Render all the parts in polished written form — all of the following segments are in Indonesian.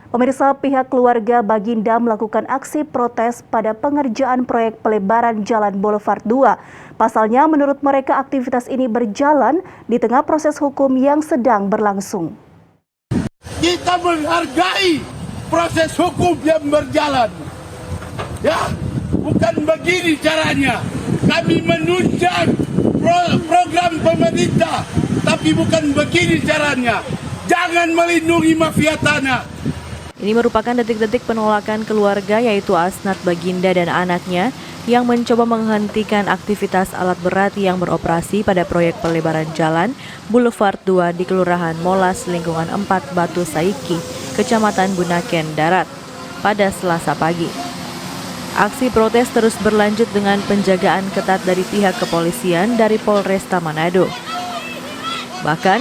Pemirsa, pihak keluarga Baginda melakukan aksi protes pada pengerjaan proyek pelebaran Jalan Boulevard 2. Pasalnya, menurut mereka aktivitas ini berjalan di tengah proses hukum yang sedang berlangsung. Kita menghargai proses hukum yang berjalan. Ya, bukan begini caranya. Kami menunjang program pemerintah, tapi bukan begini caranya. Jangan melindungi mafia tanah. Ini merupakan detik-detik penolakan keluarga yaitu Asnat Baginda dan anaknya yang mencoba menghentikan aktivitas alat berat yang beroperasi pada proyek pelebaran jalan Boulevard 2 di Kelurahan Molas, Lingkungan 4, Batu Saiki, Kecamatan Bunaken Darat pada Selasa pagi. Aksi protes terus berlanjut dengan penjagaan ketat dari pihak kepolisian dari Polresta Manado. Bahkan,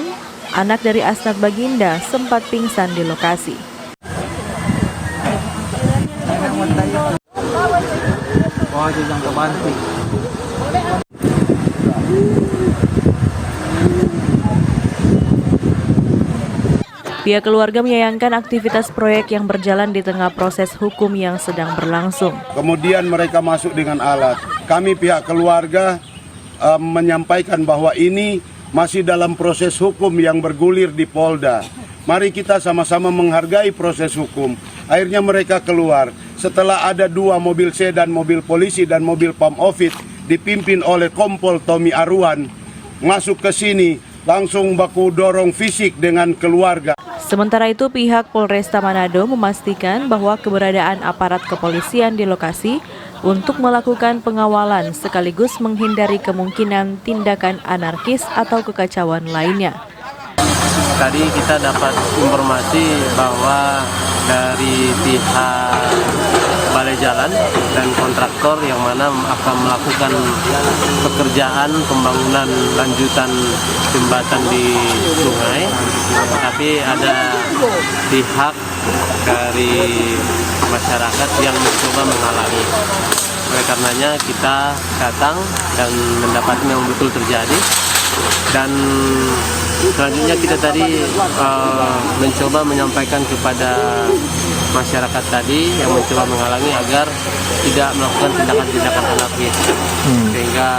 anak dari Asnat Baginda sempat pingsan di lokasi. Pihak keluarga menyayangkan aktivitas proyek yang berjalan di tengah proses hukum yang sedang berlangsung. Kemudian mereka masuk dengan alat. Kami pihak keluarga menyampaikan bahwa ini masih dalam proses hukum yang bergulir di Polda. Mari kita sama-sama menghargai proses hukum. Akhirnya mereka keluar. Setelah ada 2 mobil sedan, mobil polisi dan mobil Pam Ovid dipimpin oleh Kompol Tommy Aruan masuk ke sini, langsung baku dorong fisik dengan keluarga. Sementara itu, pihak Polresta Manado memastikan bahwa keberadaan aparat kepolisian di lokasi untuk melakukan pengawalan sekaligus menghindari kemungkinan tindakan anarkis atau kekacauan lainnya. Tadi kita dapat informasi bahwa dari pihak Balai Jalan dan kontraktor yang mana akan melakukan pekerjaan pembangunan lanjutan jembatan di sungai, tapi ada pihak dari masyarakat yang mencoba menghalangi. Oleh karenanya kita datang dan mendapatkan yang betul terjadi, dan selanjutnya kita tadi mencoba menyampaikan kepada masyarakat tadi yang mencoba menghalangi agar tidak melakukan tindakan-tindakan anarkis. Sehingga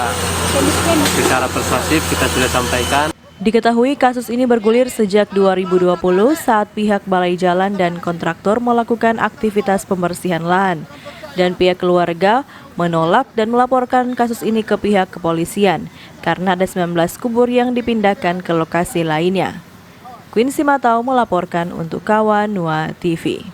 secara persuasif kita sudah sampaikan. Diketahui kasus ini bergulir sejak 2020 saat pihak Balai Jalan dan kontraktor melakukan aktivitas pembersihan lahan. Dan pihak keluarga menolak dan melaporkan kasus ini ke pihak kepolisian karena ada 19 kubur yang dipindahkan ke lokasi lainnya. Queen Simatau melaporkan untuk Kawan Nua TV.